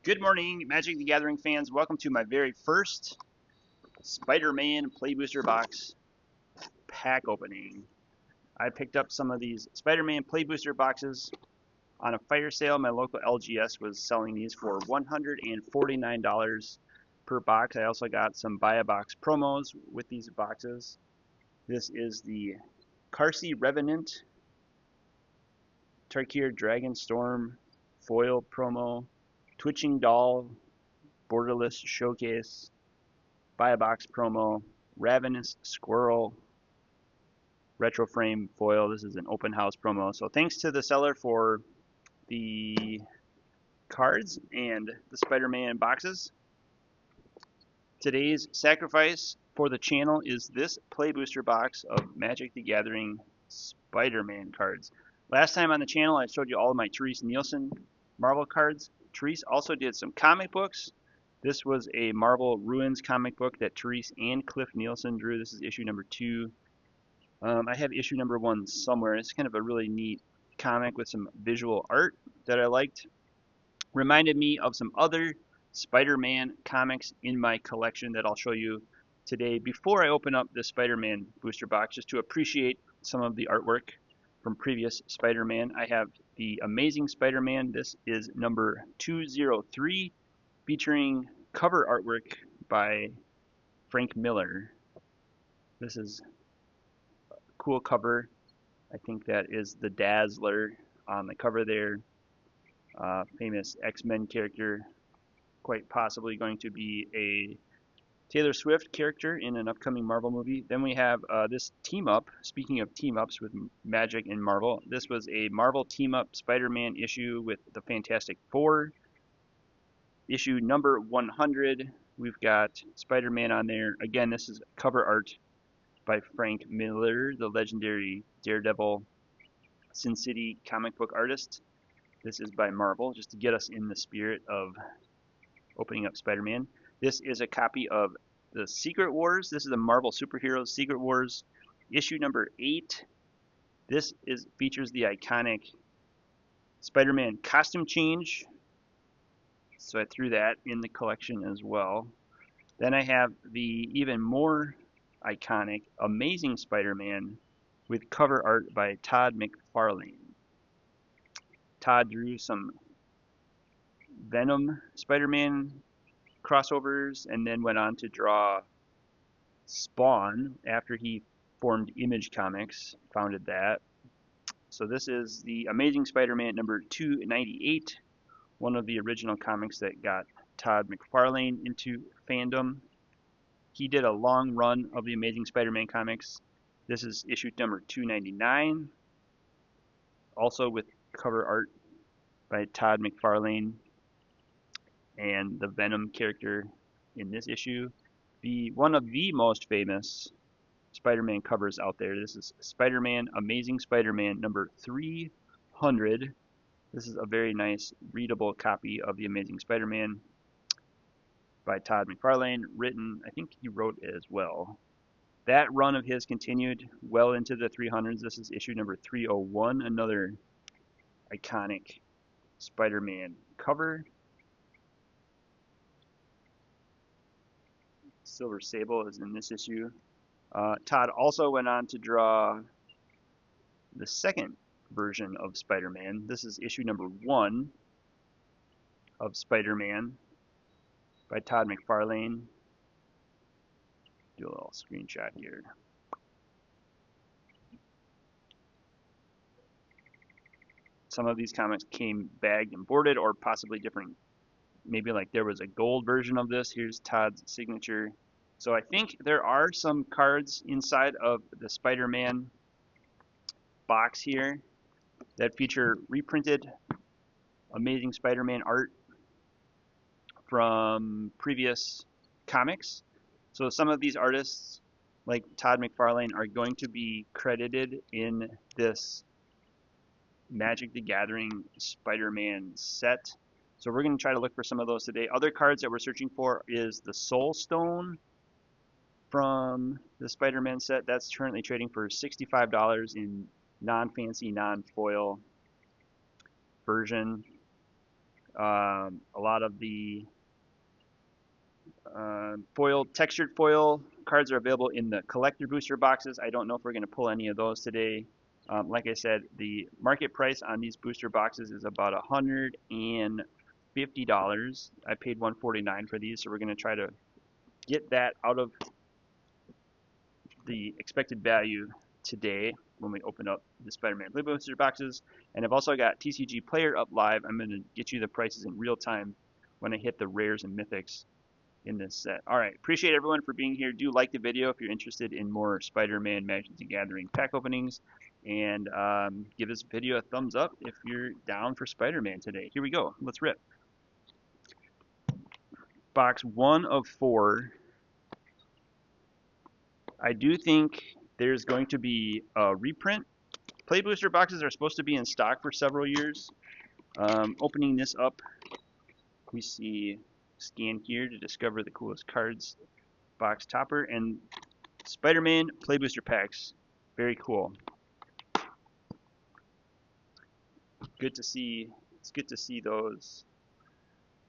Good morning, Magic the Gathering fans. Welcome to my very first Spider-Man Play Booster box pack opening. I picked up some of these Spider-Man Play Booster boxes on a fire sale. My local LGS was selling these for $149 per box. I also got some buy a box promos with these boxes. This is the Carsey Revenant Tarkir Dragon Storm foil promo, Twitching Doll Borderless Showcase, Buy a Box promo, Ravenous Squirrel, Retro Frame foil. This is an open house promo. So thanks to the seller for the cards and the Spider-Man boxes. Today's sacrifice for the channel is this Play Booster box of Magic the Gathering Spider-Man cards. Last time on the channel I showed you all of my Therese Nielsen Marvel cards. Therese also did some comic books. This was a Marvel Ruins comic book that Therese and Cliff Nielsen drew. This is issue number 2. I have issue number 1 somewhere. It's kind of a really neat comic with some visual art that I liked. Reminded me of some other Spider-Man comics in my collection that I'll show you today before I open up the Spider-Man booster box, just to appreciate some of the artwork from previous Spider-Man. I have the Amazing Spider-Man. This is number 203, featuring cover artwork by Frank Miller. This is a cool cover. I think that is the Dazzler on the cover there. Famous X-Men character, quite possibly going to be a Taylor Swift character in an upcoming Marvel movie. Then we have this team up. Speaking of team ups with Magic and Marvel, this was a Marvel team up Spider-Man issue with the Fantastic Four. Issue number 100. We've got Spider-Man on there. Again, this is cover art by Frank Miller, the legendary Daredevil Sin City comic book artist. This is by Marvel, just to get us in the spirit of opening up Spider-Man. This is a copy of the Secret Wars. This is the Marvel Superheroes Secret Wars, issue number 8. This features the iconic Spider-Man costume change. So I threw that in the collection as well. Then I have the even more iconic Amazing Spider-Man with cover art by Todd McFarlane. Todd drew some Venom Spider-Man crossovers and then went on to draw Spawn after he formed Image Comics, founded that. So this is the Amazing Spider-Man number 298, one of the original comics that got Todd McFarlane into fandom. He did a long run of the Amazing Spider-Man comics. This is issue number 299, also with cover art by Todd McFarlane and the Venom character in this issue. One of the most famous Spider-Man covers out there. This is Spider-Man, Amazing Spider-Man number 300. This is a very nice readable copy of the Amazing Spider-Man by Todd McFarlane, written, I think he wrote it as well. That run of his continued well into the 300s. This is issue number 301, another iconic Spider-Man cover. Silver Sable is in this issue. Todd also went on to draw the second version of Spider-Man. This is issue number 1 of Spider-Man by Todd McFarlane. Do a little screenshot here. Some of these comics came bagged and boarded, or possibly different. Maybe like there was a gold version of this. Here's Todd's signature. So I think there are some cards inside of the Spider-Man box here that feature reprinted Amazing Spider-Man art from previous comics. So some of these artists, like Todd McFarlane, are going to be credited in this Magic the Gathering Spider-Man set. So we're going to try to look for some of those today. Other cards that we're searching for is the Soul Stone from the Spider-Man set. That's currently trading for $65 in non-fancy, non-foil version. A lot of the textured foil cards are available in the collector booster boxes. I don't know if we're going to pull any of those today. Like I said, the market price on these booster boxes is about $150. I paid $149 for these, so we're going to try to get that out of the expected value today when we open up the Spider-Man Play Booster boxes. And I've also got TCG Player up live. I'm going to get you the prices in real time when I hit the rares and mythics in this set. All right, appreciate everyone for being here. Do like the video if you're interested in more Spider-Man Magic the Gathering pack openings, and give this video a thumbs up if you're down for Spider-Man today. Here we go. Let's rip. Box 1 of 4. I do think there's going to be a reprint. Play booster boxes are supposed to be in stock for several years. Opening this up, we see scan here to discover the coolest cards, box topper, and Spider-Man Play Booster packs. Very cool. Good to see. It's good to see those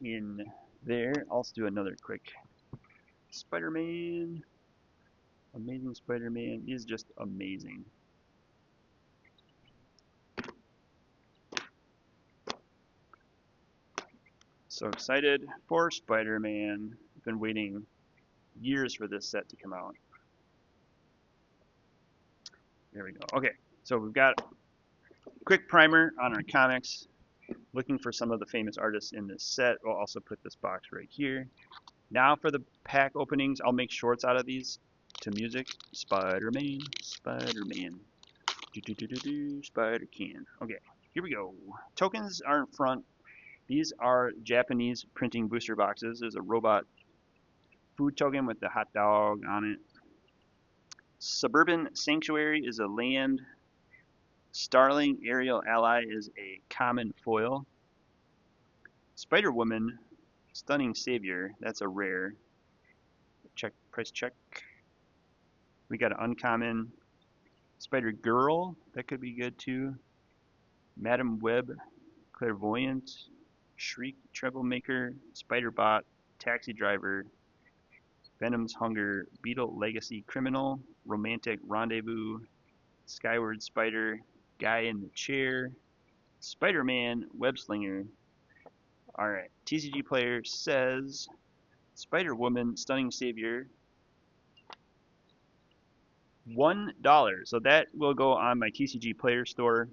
in there. I'll do another quick Spider-Man. Amazing Spider-Man is just amazing. So excited for Spider-Man. I've been waiting years for this set to come out. There we go. Okay, so we've got a quick primer on our comics. Looking for some of the famous artists in this set. We'll also put this box right here. Now for the pack openings, I'll make shorts out of these to music. Spider-Man, Spider-Man, Spider-Can. Okay, here we go. Tokens are in front. These are Japanese printing booster boxes. There's a robot food token with the hot dog on it. Suburban Sanctuary is a land. Starling Aerial Ally is a common foil. Spider-Woman, Stunning Savior, that's a rare. Check, price check. We got an uncommon Spider-Girl, that could be good too. Madam Web, Clairvoyant, Shriek, Troublemaker, Spider-Bot, Taxi Driver, Venom's Hunger, Beetle Legacy Criminal, Romantic Rendezvous, Skyward Spider, Guy in the Chair, Spider-Man, Web-Slinger. Alright, TCG Player says Spider-Woman, Stunning Savior, $1. So that will go on my TCG Player store.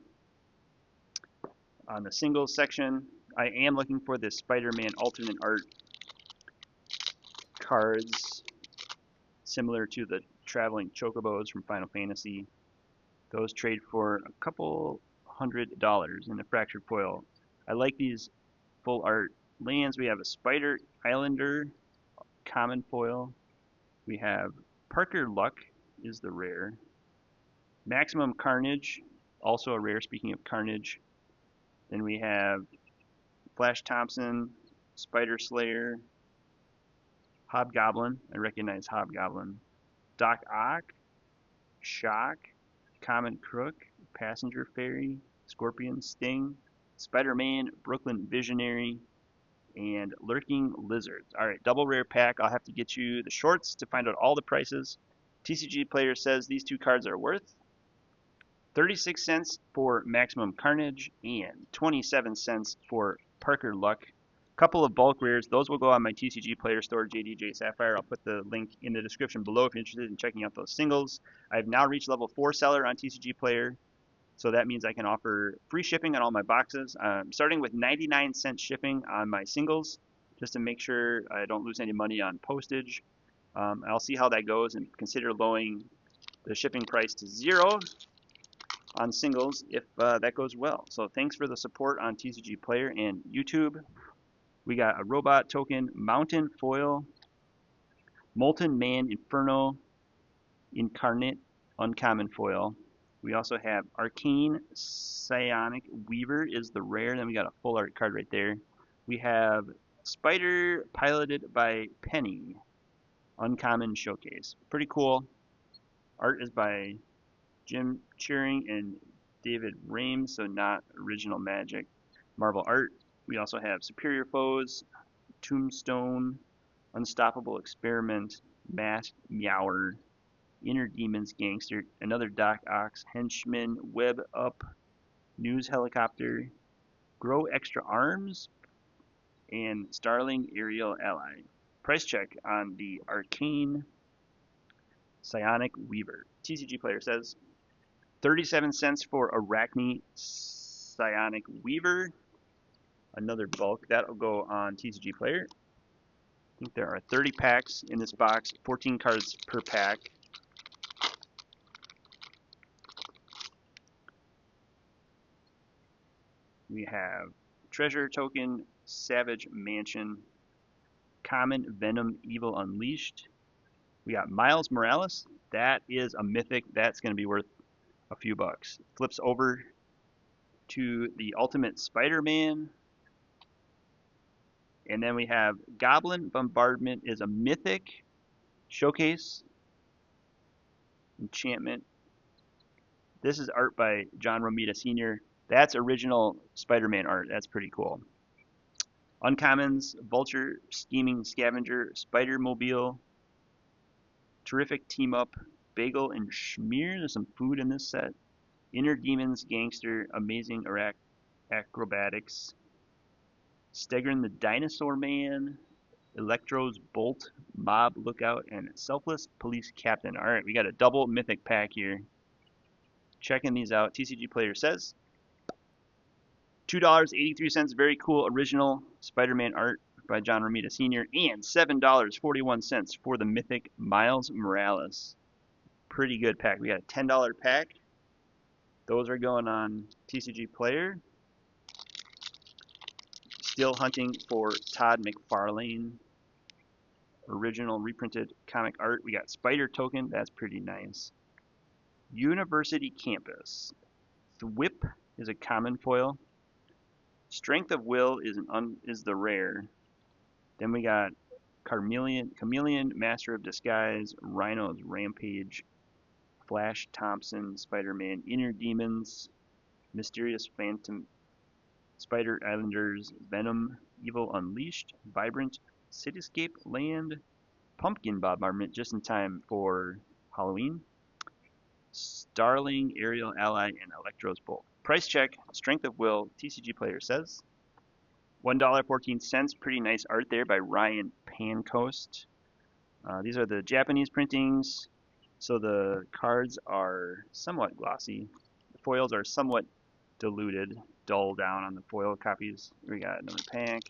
On the singles section, I am looking for the Spider-Man alternate art cards similar to the traveling chocobos from Final Fantasy. Those trade for a couple $100 in the fractured foil. I like these full art lands. We have a Spider Islander common foil. We have Parker Luck is the rare. Maximum Carnage, also a rare, speaking of Carnage. Then we have Flash Thompson, Spider Slayer, Hobgoblin, I recognize Hobgoblin, Doc Ock, Shock, Common Crook, Passenger Fairy, Scorpion Sting, Spider-Man, Brooklyn Visionary, and Lurking Lizards. Alright, double rare pack. I'll have to get you the shorts to find out all the prices. TCG Player says these two cards are worth 36 cents for Maximum Carnage and 27 cents for Parker Luck. Couple of bulk rares. Those will go on my TCG Player store, jdj-sapphire. I'll put the link in the description below if you're interested in checking out those singles. I've now reached level 4 seller on TCG Player, so that means I can offer free shipping on all my boxes. Starting with 99-cent shipping on my singles, just to make sure I don't lose any money on postage. I'll see how that goes and consider lowering the shipping price to 0 on singles if that goes well. So thanks for the support on TCG Player and YouTube. We got a robot token, Mountain Foil, Molten Man Inferno, Incarnate, uncommon foil. We also have Arcane Psionic Weaver is the rare. Then we got a full art card right there. We have Spider piloted by Penny, uncommon showcase. Pretty cool. Art is by Jim Cheering and David Rames, so not original Magic Marvel art. We also have Superior Foes, Tombstone, Unstoppable Experiment, Masked Meower, Inner Demons Gangster, another Doc Ox Henchman, Web Up, News Helicopter, Grow Extra Arms, and Starling Aerial Ally. Price check on the Arcane Psionic Weaver. TCG Player says 37 cents for Arachne Psionic Weaver. Another bulk. That'll go on TCG Player. I think there are 30 packs in this box, 14 cards per pack. We have Treasure Token, Savage Mansion, Common Venom, Evil Unleashed. We got Miles Morales. That is a mythic. That's going to be worth a few bucks. Flips over to the Ultimate Spider-Man. And then we have Goblin Bombardment is a mythic. Showcase. Enchantment. This is art by John Romita Sr. That's original Spider-Man art. That's pretty cool. Uncommons, Vulture, Scheming Scavenger, Spider-Mobile, Terrific Team Up, Bagel and Schmear. There's some food in this set. Inner Demons, Gangster, Amazing Acrobatics, Stegron the Dinosaur Man, Electro's Bolt, Mob Lookout, and Selfless Police Captain. Alright, we got a double mythic pack here. Checking these out. TCG Player says $2.83, very cool original Spider-Man art by John Romita Sr. and $7.41 for the mythic Miles Morales. Pretty good pack. We got a $10 pack. Those are going on TCG Player. Still hunting for Todd McFarlane. Original reprinted comic art. We got Spider Token. That's pretty nice. University Campus. Thwip is a common foil. Strength of Will is the rare. Then we got Chameleon, Master of Disguise, Rhino's Rampage, Flash Thompson, Spider-Man, Inner Demons, Mysterious Phantom, Spider Islanders, Venom, Evil Unleashed, Vibrant, Cityscape Land, Pumpkin Bombardment just in time for Halloween, Starling, Aerial Ally, and Electro's Bolt. Price check, Strength of Will, TCG Player says $1.14. Pretty nice art there by Ryan Pancoast. These are the Japanese printings, so the cards are somewhat glossy. The foils are somewhat diluted, dull down on the foil copies. We got another pack.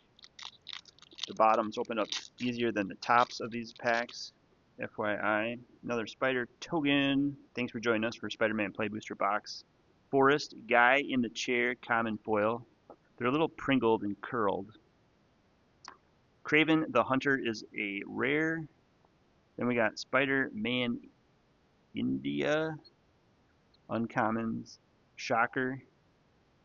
The bottoms open up easier than the tops of these packs. FYI. Another Spider Token. Thanks for joining us for Spider-Man Play Booster Box. Forest, Guy in the Chair, common foil. They're a little pringled and curled. Craven the Hunter is a rare. Then we got Spider-Man India, uncommons, Shocker,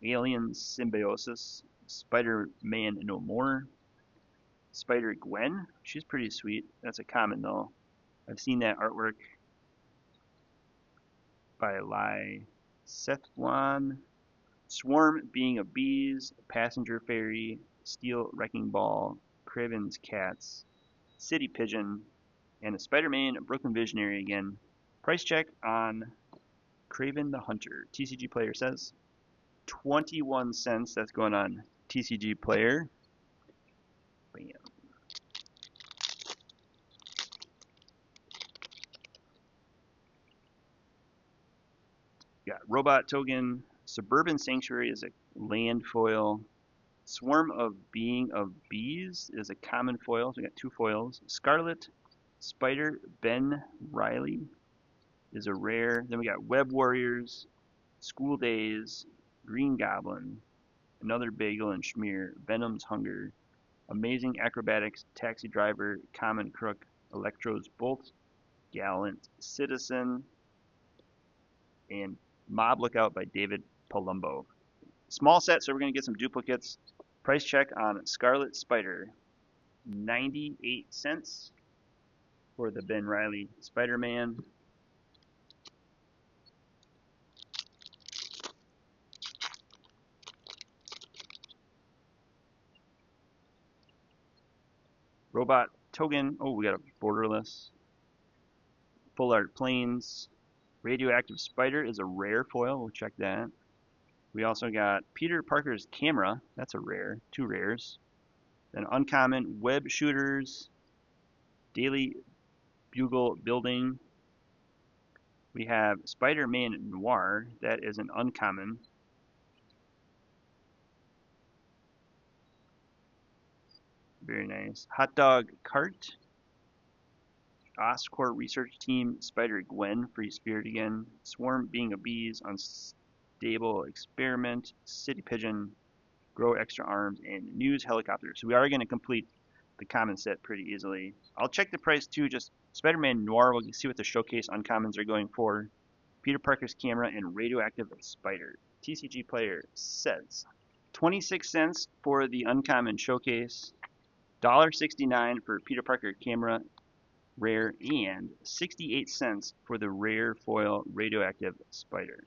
Alien Symbiosis, Spider-Man No More, Spider-Gwen. She's pretty sweet. That's a common though. I've seen that artwork by Lai Sethwan. Swarm Being of Bees, Passenger Fairy, Steel Wrecking Ball, Craven's Cats, City Pigeon, and a Spider-Man Brooklyn Visionary again. Price check on Craven the Hunter. TCG Player says 21 cents. That's going on TCG Player. Bam. Got Robot Token. Suburban Sanctuary is a land foil. Swarm of Being of Bees is a common foil. So we got two foils. Scarlet Spider Ben Riley is a rare. Then we got Web Warriors, School Days, Green Goblin, another Bagel and Schmear, Venom's Hunger, Amazing Acrobatics, Taxi Driver, Common Crook, Electro's Bolt, Gallant Citizen, and Mob Lookout by David Palumbo. Small set, so we're going to get some duplicates. Price check on Scarlet Spider, 98 cents for the Ben Riley Spider-Man. Robot Token. Oh, we got a borderless. Full Art Plains. Radioactive Spider is a rare foil. We'll check that. We also got Peter Parker's Camera. That's a rare. 2 rares. Then uncommon Web Shooters. Daily Bugle Building. We have Spider-Man Noir. That is an uncommon. Very nice. Hot Dog Cart. Oscorp Research Team, Spider-Gwen, Free Spirit again. Swarm Being a Bees, Unstable Experiment, City Pigeon, Grow Extra Arms, and News Helicopter. So we are going to complete the common set pretty easily. I'll check the price too, just Spider-Man Noir, we'll see what the showcase uncommons are going for. Peter Parker's Camera, and Radioactive Spider. TCG Player says 26 cents for the uncommon showcase, $1.69 for Peter Parker Camera rare, and 68 cents for the rare foil Radioactive Spider.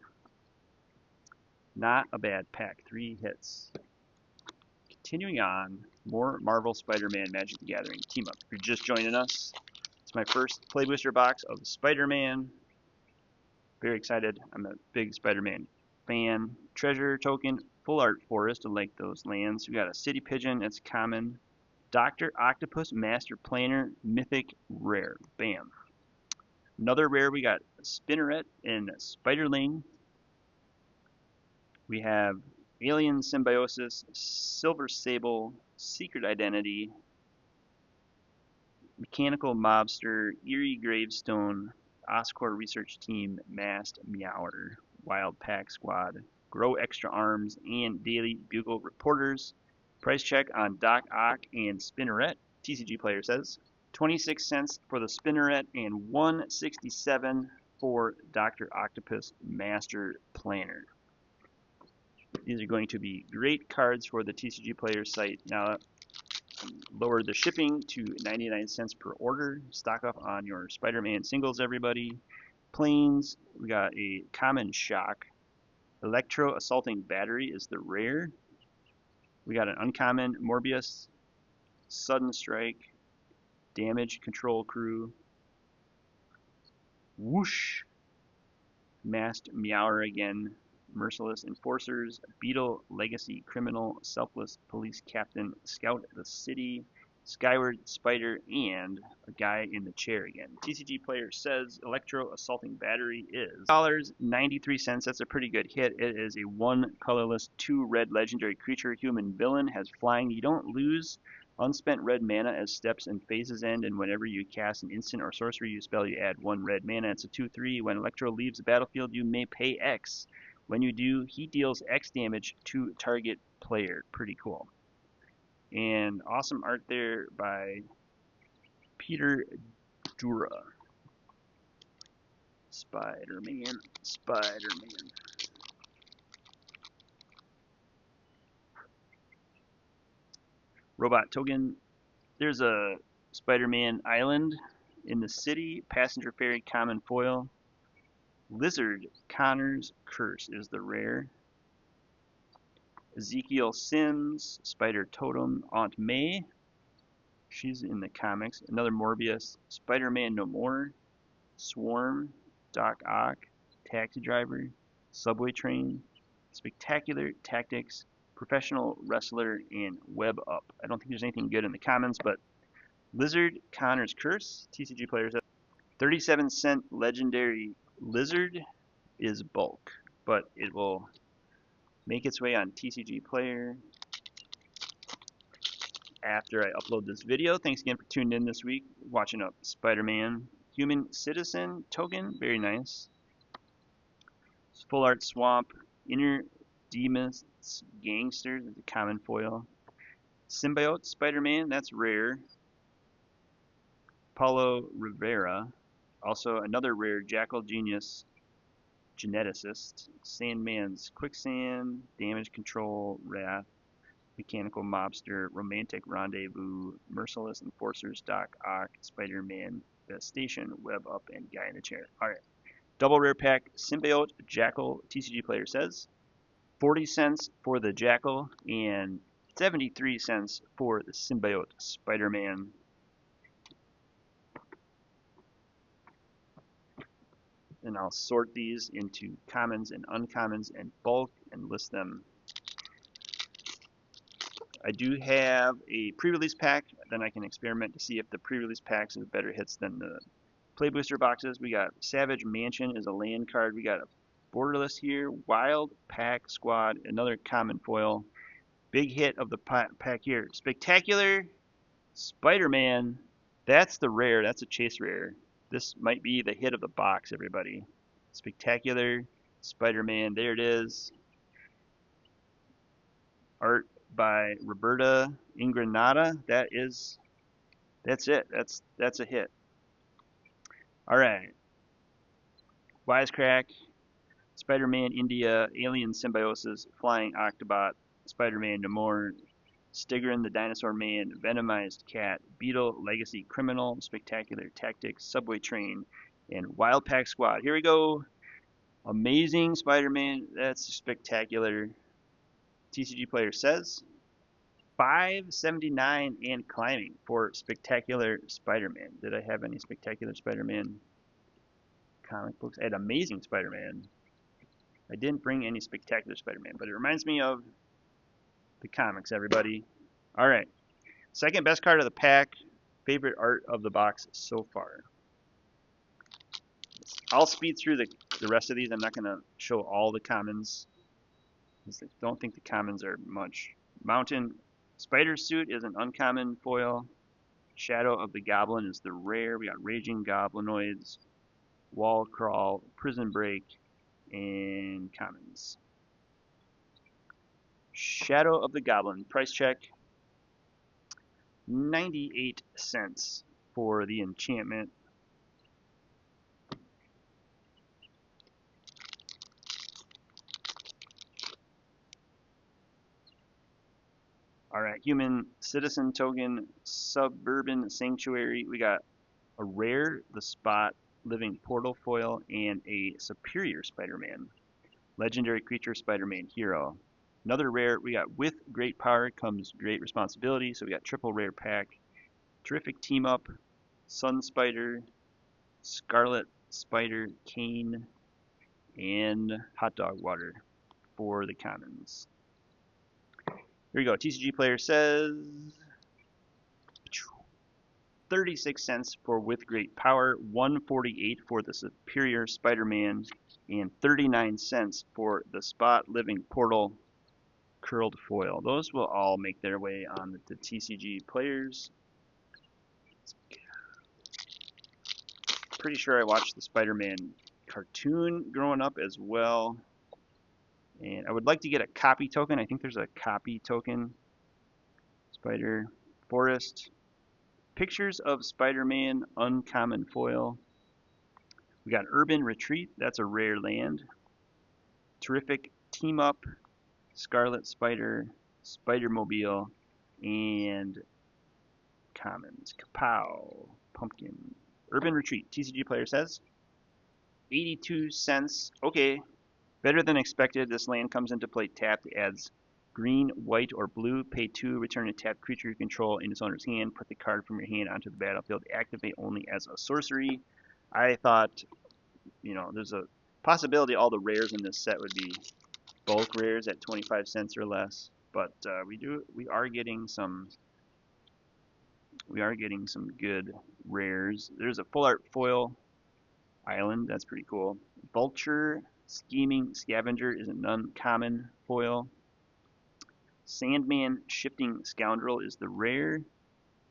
Not a bad pack, 3 hits. Continuing on, more Marvel Spider-Man Magic the Gathering team up. If you're just joining us, it's my first play booster box of Spider-Man. Very excited. I'm a big Spider-Man fan. Treasure token, Full Art Forest. I like those lands. We got a City Pigeon, that's common. Dr. Octopus Master Planner, Mythic Rare. Bam. Another rare, we got Spinneret and Spiderling. We have Alien Symbiosis, Silver Sable, Secret Identity, Mechanical Mobster, Eerie Gravestone, Oscorp Research Team, Masked Meower, Wild Pack Squad, Grow Extra Arms, and Daily Bugle Reporters. Price check on Doc Ock and Spinneret. TCG Player says 26 cents for the Spinneret and $1.67 for Dr. Octopus Master Planner. These are going to be great cards for the TCG Player site. Now, lower the shipping to 99 cents per order. Stock up on your Spider-Man singles, everybody. Planes, we got a Common Shock. Electro Assaulting Battery is the rare. We got an uncommon Morbius, Sudden Strike, Damage Control Crew, Whoosh, Masked Meower again, Merciless Enforcers, Beetle Legacy Criminal, Selfless Police Captain, Scout the City, Skyward Spider, and a guy in the chair again. TCG Player says Electro Assaulting Battery is $93. That's a pretty good hit. It is a 1 colorless, 2 red legendary creature. Human villain, has flying. You don't lose unspent red mana as steps and phases end, and whenever you cast an instant or sorcery you spell, you add 1 red mana. It's a 2/3. When Electro leaves the battlefield, you may pay X. When you do, he deals X damage to target player. Pretty cool. And awesome art there by Peter Dura. Spider-Man, Spider-Man. Robot token. There's a Spider-Man Island in the city. Passenger ferry, common foil. Lizard Connor's Curse is the rare. Ezekiel Sims, Spider Totem, Aunt May. She's in the comics. Another Morbius, Spider-Man No More, Swarm, Doc Ock, Taxi Driver, Subway Train, Spectacular Tactics, Professional Wrestler, and Web Up. I don't think there's anything good in the commons, but Lizard Connor's Curse, TCG Players, 37-cent Legendary Lizard is bulk, but it will make its way on TCG Player after I upload this video. Thanks again for tuning in this week, watching a Spider-Man Human Citizen token. Very nice. Full Art Swamp, Inner Demons Gangsters, the common foil. Symbiote Spider-Man, that's rare. Paulo Rivera, also another rare. Jackal Genius Geneticist, Sandman's Quicksand, Damage Control, Wrath, Mechanical Mobster, Romantic Rendezvous, Merciless Enforcers, Doc Ock, Spider-Man Station, Web Up, and Guy in the Chair. Alright, double rare pack, Symbiote Jackal, TCG Player says 40 cents for the Jackal and 73 cents for the Symbiote Spider-Man. and I'll sort these into commons and uncommons and bulk and list them. I do have a pre-release pack, then I can experiment to see if the pre-release packs have better hits than the play booster boxes. We got Savage Mansion is a land card. We got a Borderless here, Wild Pack Squad, another common foil. Big hit of the pack here. Spectacular Spider-Man. That's the rare. That's a chase rare. This might be the hit of the box, everybody. Spectacular Spider-Man. There it is. Art by Roberta Ingranata. That's it. That's a hit. All right. Wisecrack, Spider-Man India, Alien Symbiosis, Flying Octobot, Spider-Man Namor, Stigrin the Dinosaur Man, Venomized Cat, Beetle, Legacy Criminal, Spectacular Tactics, Subway Train, and Wild Pack Squad. Here we go. Amazing Spider-Man. That's spectacular. TCG player says $5.79 and climbing for Spectacular Spider-Man. Did I have any Spectacular Spider-Man comic books? I had Amazing Spider-Man. I didn't bring any Spectacular Spider-Man, but it reminds me of the comics, everybody. All right. Second best card of the pack. Favorite art of the box so far. I'll speed through the rest of these. I'm not going to show all the commons. I don't think the commons are much. Mountain Spider Suit is an uncommon foil. Shadow of the Goblin is the rare. We got Raging Goblinoids, Wall Crawl, Prison Break, and commons. Shadow of the Goblin, price check, 98 cents for the enchantment. Alright, Human Citizen Token, Suburban Sanctuary. We got a rare, the Spot, Living Portal foil, and a Superior Spider-Man. Legendary Creature, Spider-Man Hero. Another rare, we got With Great Power Comes Great Responsibility, so we got triple rare pack. Terrific Team Up, Sun Spider, Scarlet Spider, Kane, and Hot Dog Water for the commons. Here we go. TCG player says 36 cents for With Great Power, 148 for the Superior Spider-Man, and 39 cents for the Spot Living Portal curled foil. Those will all make their way on the TCG players. Pretty sure I watched the Spider-Man cartoon growing up as well. And I would like to get a copy token. I think there's a copy token. Spider Forest. Pictures of Spider-Man uncommon foil. We got Urban Retreat. That's a rare land. Terrific Team Up. Scarlet Spider. Spider-Mobile. And commons. Kapow. Pumpkin. Urban Retreat. TCG player says 82 cents. Okay. Better than expected. This land comes into play tapped. Adds green, white, or blue. Pay 2. Return a tapped creature you control in its owner's hand. Put the card from your hand onto the battlefield. Activate only as a sorcery. I thought, there's a possibility all the rares in this set would be bulk rares at 25 cents or less. But we are getting some good rares. There's a full art foil island. That's pretty cool. Vulture Scheming Scavenger is an uncommon foil. Sandman Shifting Scoundrel is the rare.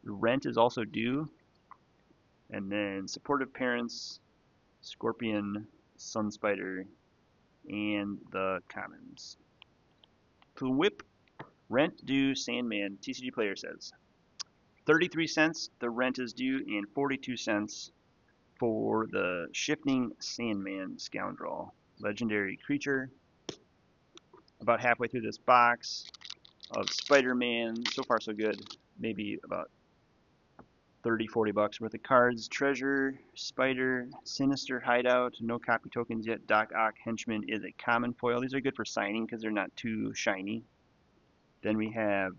The rent is also due. And then Supportive Parents, Scorpion, Sun Spider, and the commons. To whip, rent due, Sandman, TCG player says 33 cents, the rent is due, and 42 cents for the Shifting Sandman Scoundrel. Legendary creature. About halfway through this box of Spider-Man. So far so good. Maybe about 30-40 bucks worth of cards. Treasure, Spider, Sinister Hideout. No copy tokens yet. Doc Ock Henchman is a common foil. These are good for signing because they're not too shiny. Then we have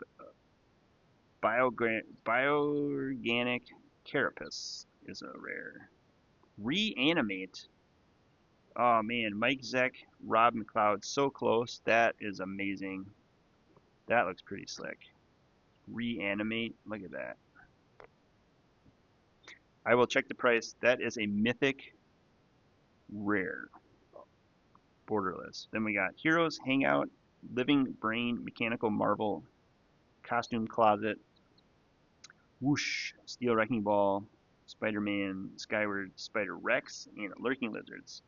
Bioorganic Carapace is a rare. Reanimate Oh man, Mike Zeck, Rob McLeod, so close. That is amazing. That looks pretty slick. Reanimate, look at that. I will check the price. That is a mythic rare. Borderless. Then we got Heroes Hangout, Living Brain, Mechanical Marvel, Costume Closet, Whoosh, Steel Wrecking Ball, Spider-Man, Skyward, Spider-Rex, and Lurking Lizards.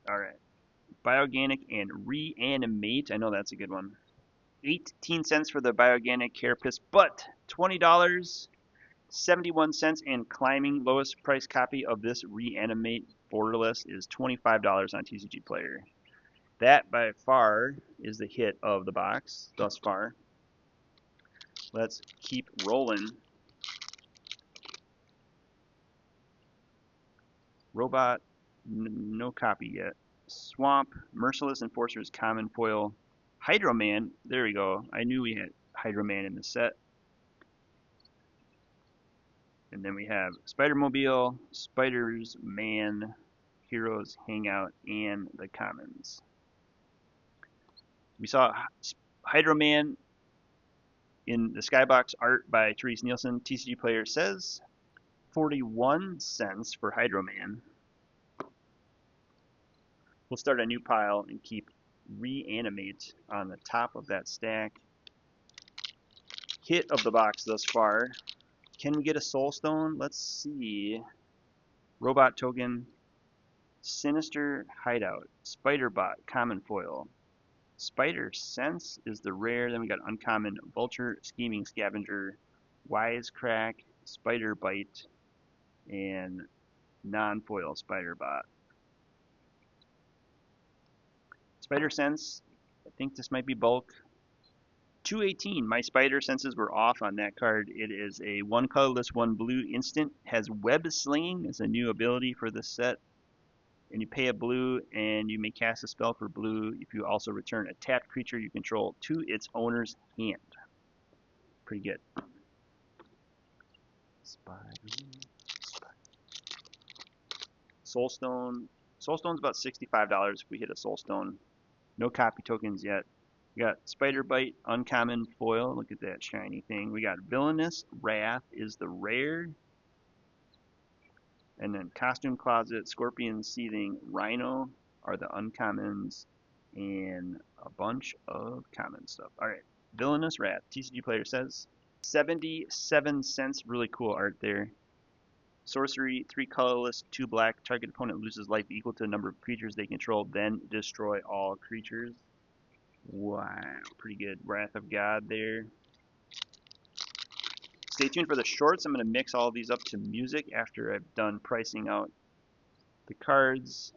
Alright. Bioganic and Reanimate. I know that's a good one. 18 cents for the Bioganic Carapace, but $20, 71 cents, and climbing. Lowest price copy of this Reanimate Borderless is $25 on TCG Player. That by far is the hit of the box thus far. Let's keep rolling. Robot, no copy yet. Swamp, Merciless Enforcers, Common Foil. Hydro Man, there we go. I knew we had Hydro Man in the set. And then we have Spider-Mobile, Spiders, Man, Heroes, Hangout, and the Commons. We saw Hydro Man in the Skybox art by Therese Nielsen. TCG Player says 41 cents for Hydro Man. We'll start a new pile and keep Reanimate on the top of that stack. Hit of the box thus far. Can we get a Soul Stone? Let's see. Robot Token, Sinister Hideout, Spider-Bot, Common Foil. Spider Sense is the rare. Then we got Uncommon, Vulture, Scheming Scavenger, Wisecrack, Spider Bite, and non-foil Spider-Bot. Spider Sense, I think this might be bulk. 218. My Spider Senses were off on that card. It is a one colorless, one blue instant. Has Web Slinging as a new ability for this set. And you pay a blue, and you may cast a spell for blue if you also return a tapped creature you control to its owner's hand. Pretty good. Soulstone. Soulstone's about $65 if we hit a Soulstone. No copy tokens yet. We got Spider Bite, Uncommon Foil. Look at that shiny thing. We got Villainous Wrath is the rare. And then Costume Closet, Scorpion Seething, Rhino are the uncommons, and a bunch of common stuff. Alright, Villainous Wrath, TCG Player says 77 cents. Really cool art there. Sorcery, 3 colorless, 2 black. Target opponent loses life equal to the number of creatures they control, then destroy all creatures. Wow, pretty good. Wrath of God there. Stay tuned for the shorts. I'm going to mix all of these up to music after I've done pricing out the cards.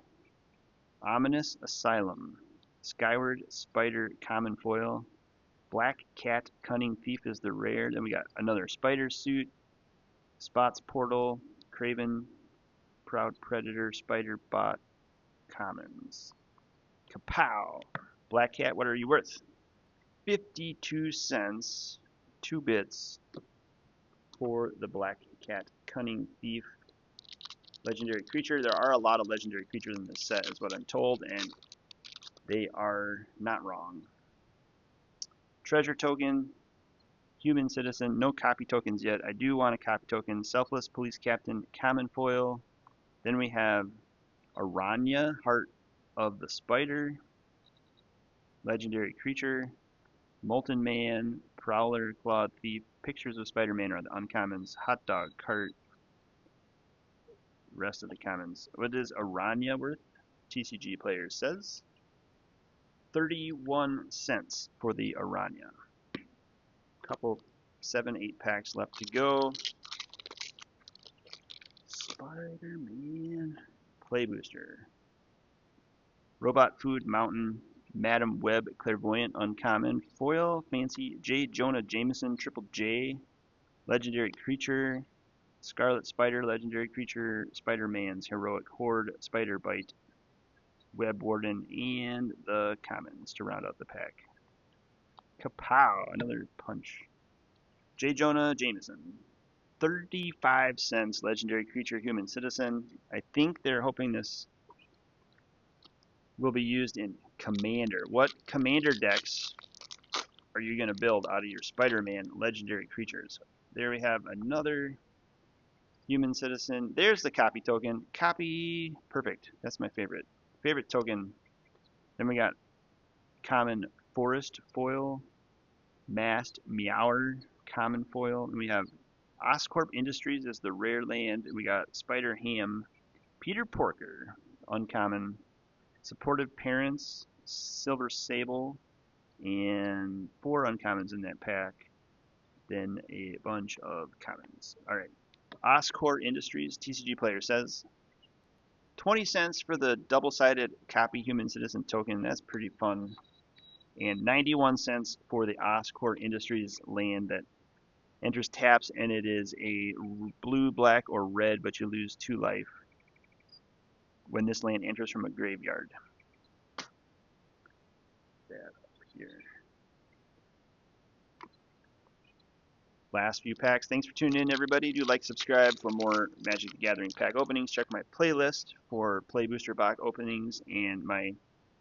Ominous Asylum, Skyward Spider, Common Foil, Black Cat, Cunning Thief is the rare. Then we got another Spider Suit, Spots Portal, Craven, Proud Predator, Spider Bot, Commons. Kapow! Black Cat, what are you worth? 52 cents, 2 bits for the Black Cat, Cunning Thief. Legendary creature. There are a lot of legendary creatures in this set, is what I'm told, and they are not wrong. Treasure Token, Human Citizen, no copy tokens yet. I do want a copy token. Selfless Police Captain, Common Foil. Then we have Aranya, Heart of the Spider, legendary creature. Molten Man, Prowler, Clawed Thief. Pictures of Spider-Man are the uncommons. Hot Dog, Cart. Rest of the commons. What is Aranya worth? TCG Player says 31 cents for the Aranya. Couple 7-8 packs left to go. Spider-Man Play Booster. Robot Food Mountain, Madam Web Clairvoyant Uncommon Foil, Fancy J. Jonah Jameson Triple J, Legendary Creature, Scarlet Spider, Legendary Creature, Spider-Man's Heroic Horde, Spider Bite, Web Warden, and the commons to round out the pack. Kapow! Another punch. J. Jonah Jameson. 35 cents legendary creature human citizen. I think they're hoping this will be used in Commander. What Commander decks are you going to build out of your Spider-Man legendary creatures? There we have another human citizen. There's the copy token. Copy, perfect. That's my favorite token. Then we got common forest foil, masked meower, common foil, and we have Oscorp Industries as the rare land. We got Spider Ham, Peter Porker, uncommon, supportive parents, silver sable, and 4 uncommons in that pack. Then a bunch of commons. All right, Oscorp Industries, TCG player says 20 cents for the double-sided copy human citizen token. That's pretty fun. And 91 cents for the Oscorp Industries land that enters taps, and it is a blue, black, or red, but you lose 2 life when this land enters from a graveyard. That up here. Last few packs. Thanks for tuning in, everybody. Do like, subscribe for more Magic the Gathering pack openings. Check my playlist for Play Booster box openings and my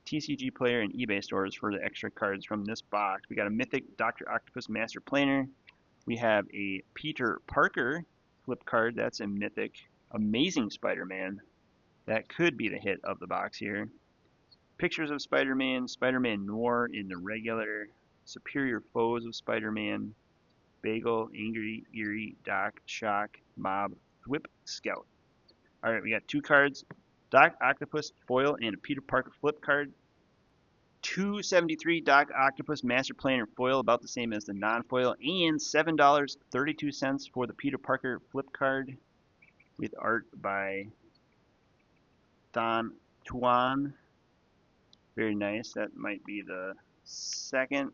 TCG player and eBay stores for the extra cards from this box. We got a Mythic Dr. Octopus Master Planner. We have a Peter Parker flip card. That's a Mythic. Amazing Spider-Man. That could be the hit of the box here. Pictures of Spider-Man. Spider-Man Noir in the regular. Superior Foes of Spider-Man. Bagel, Angry, Eerie, Doc, Shock, Mob, Thwip, Scout. Alright, we got 2 cards. Doc Octopus Foil and a Peter Parker flip card. $2.73 Doc Octopus Master Planner Foil, about the same as the non-foil, and $7.32 for the Peter Parker flip card with art by Don Tuan. Very nice. That might be the second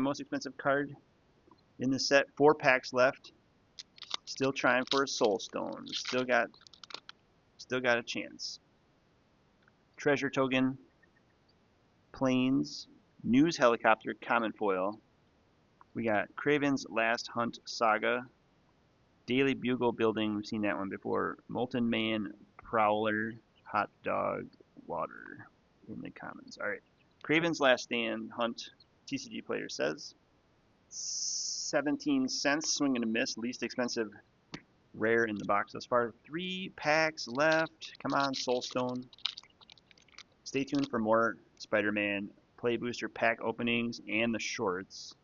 most expensive card in the set. 4 packs left. Still trying for a Soul Stone. Still got a chance. Treasure Token, Planes, News Helicopter, common foil. We got Kraven's Last Hunt Saga, Daily Bugle Building, we've seen that one before. Molten Man, Prowler, Hot Dog, Water in the commons. Alright, Kraven's Last Stand Hunt, TCG player says 17 cents, swing and a miss, least expensive rare in the box thus far. 3 packs left. Come on, Soulstone. Stay tuned for more Spider-Man Play Booster pack openings and the shorts.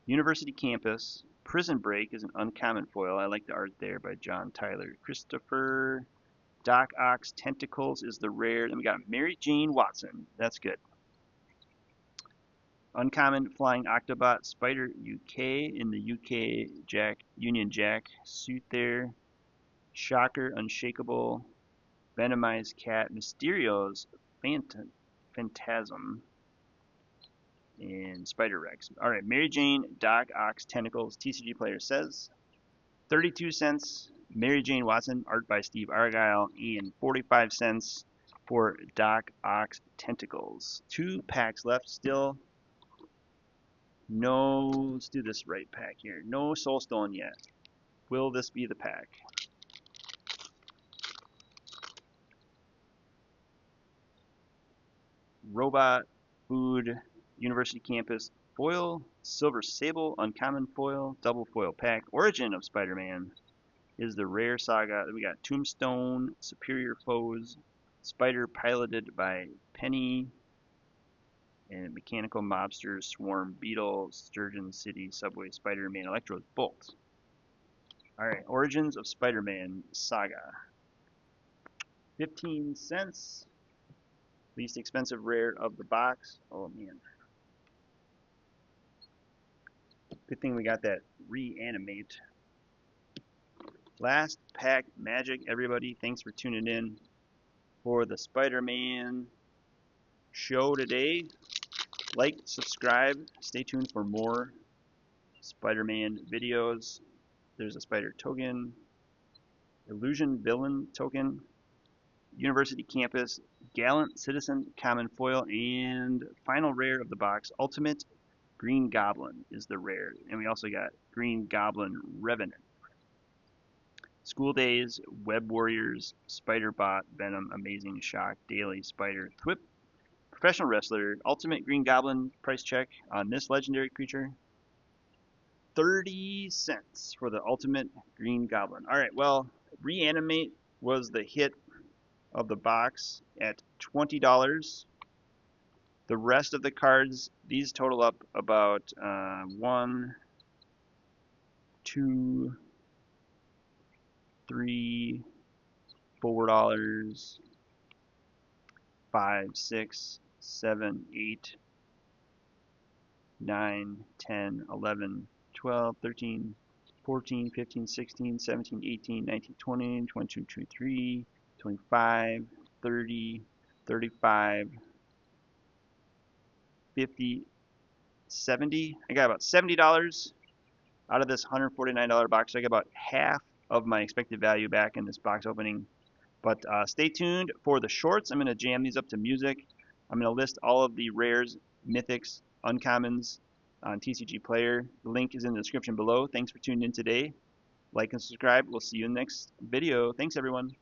University Campus. Prison Break is an uncommon foil. I like the art there by John Tyler. Christopher. Doc Ock's Tentacles is the rare. Then we got Mary Jane Watson. That's good. Uncommon Flying Octobot Spider UK in the UK Union Jack suit there. Shocker Unshakable. Venomized Cat. Mysterio's Phantasm. And Spider Rex. Alright, Mary Jane, Doc Ock's Tentacles, TCG player says 32 cents. Mary Jane Watson, art by Steve Argyle, and 45 cents for Doc Ock's Tentacles. 2 packs left still. No, let's do this right pack here. No Soulstone yet. Will this be the pack? Robot Food University Campus foil, Silver Sable, uncommon foil, double foil pack. Origin of Spider-Man is the rare saga. We got Tombstone, Superior Foes, Spider piloted by Penny, and Mechanical Mobster, Swarm, Beetle, Sturgeon City, Subway, Spider-Man, Electro, Bolt. Alright, Origins of Spider-Man Saga. 15 cents. Least expensive rare of the box. Oh man. Good thing we got that reanimate. Last pack magic, everybody. Thanks for tuning in for the Spider-Man show today. Like, subscribe, stay tuned for more Spider-Man videos. There's a Spider token, Illusion Villain token, University Campus, Gallant Citizen, common foil, and final rare of the box, Ultimate Green Goblin is the rare. And we also got Green Goblin Revenant. School Days, Web Warriors, Spider Bot, Venom, Amazing Shock, Daily, Spider, Thwip, Professional Wrestler, Ultimate Green Goblin. Price check on this legendary creature, 30 cents for the Ultimate Green Goblin. Alright, well, Reanimate was the hit of the box at $20. The rest of the cards, these total up about 1, 2, 3, $4, 5, 6, 7, 8, 9, 10, 11, 12, 13, 14, 15, 16, 17, 18, 19, 20, 22, 23, 25, 30, 35, 50, 70. I got about $70 out of this $149 box. So I got about half of my expected value back in this box opening. But stay tuned for the shorts. I'm going to jam these up to music. I'm going to list all of the rares, mythics, uncommons on TCG Player. The link is in the description below. Thanks for tuning in today. Like and subscribe. We'll see you in the next video. Thanks, everyone.